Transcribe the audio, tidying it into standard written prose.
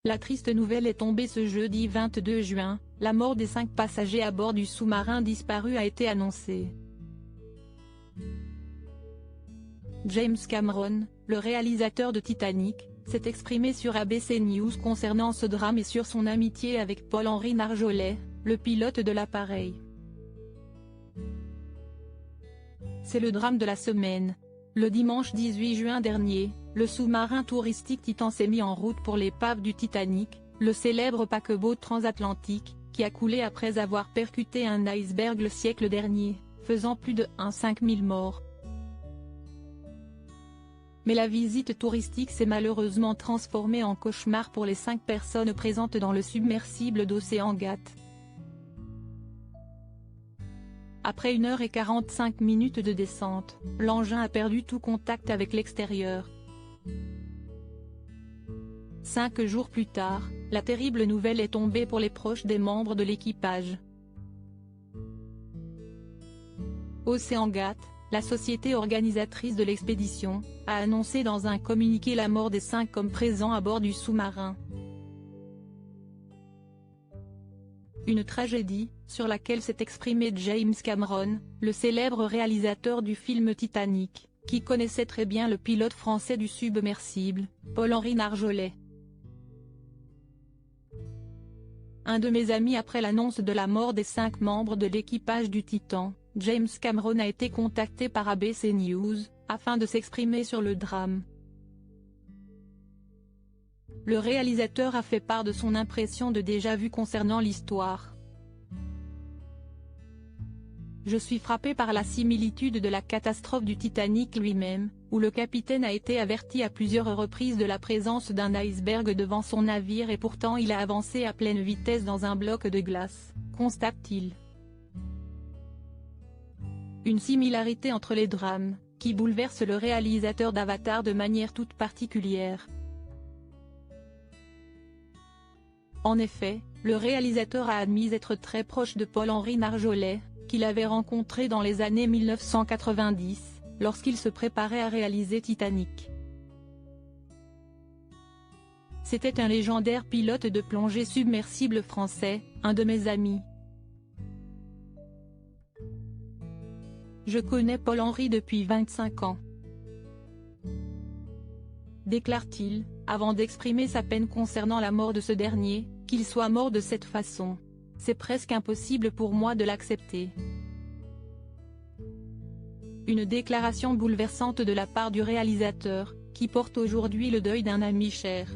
La triste nouvelle est tombée ce jeudi 22 juin, la mort des 5 passagers à bord du sous-marin disparu a été annoncée. James Cameron, le réalisateur de Titanic, s'est exprimé sur ABC News concernant ce drame et sur son amitié avec Paul-Henri Narjolet, le pilote de l'appareil. C'est le drame de la semaine. Le dimanche 18 juin dernier, le sous-marin touristique Titan s'est mis en route pour l'épave du Titanic, le célèbre paquebot transatlantique, qui a coulé après avoir percuté un iceberg le siècle dernier, faisant plus de 5000 morts. Mais la visite touristique s'est malheureusement transformée en cauchemar pour les 5 personnes présentes dans le submersible d'Oceangate. Après 1h45 de descente, l'engin a perdu tout contact avec l'extérieur. 5 jours plus tard, la terrible nouvelle est tombée pour les proches des membres de l'équipage. Oceangate, la société organisatrice de l'expédition, a annoncé dans un communiqué la mort des 5 hommes présents à bord du sous-marin. Une tragédie, sur laquelle s'est exprimé James Cameron, le célèbre réalisateur du film Titanic, qui connaissait très bien le pilote français du submersible, Paul-Henri Narjolet. Un de mes amis après l'annonce de la mort des 5 membres de l'équipage du Titan, James Cameron a été contacté par ABC News, afin de s'exprimer sur le drame. Le réalisateur a fait part de son impression de déjà-vu concernant l'histoire. Je suis frappé par la similitude de la catastrophe du Titanic lui-même, où le capitaine a été averti à plusieurs reprises de la présence d'un iceberg devant son navire et pourtant il a avancé à pleine vitesse dans un bloc de glace, constate-t-il. Une similarité entre les drames, qui bouleverse le réalisateur d'Avatar de manière toute particulière. En effet, le réalisateur a admis être très proche de Paul-Henri Narjolet, qu'il avait rencontré dans les années 1990, lorsqu'il se préparait à réaliser Titanic. C'était un légendaire pilote de plongée submersible français, un de mes amis. Je connais Paul-Henri depuis 25 ans. Déclare-t-il, avant d'exprimer sa peine concernant la mort de ce dernier, qu'il soit mort de cette façon. C'est presque impossible pour moi de l'accepter. Une déclaration bouleversante de la part du réalisateur, qui porte aujourd'hui le deuil d'un ami cher.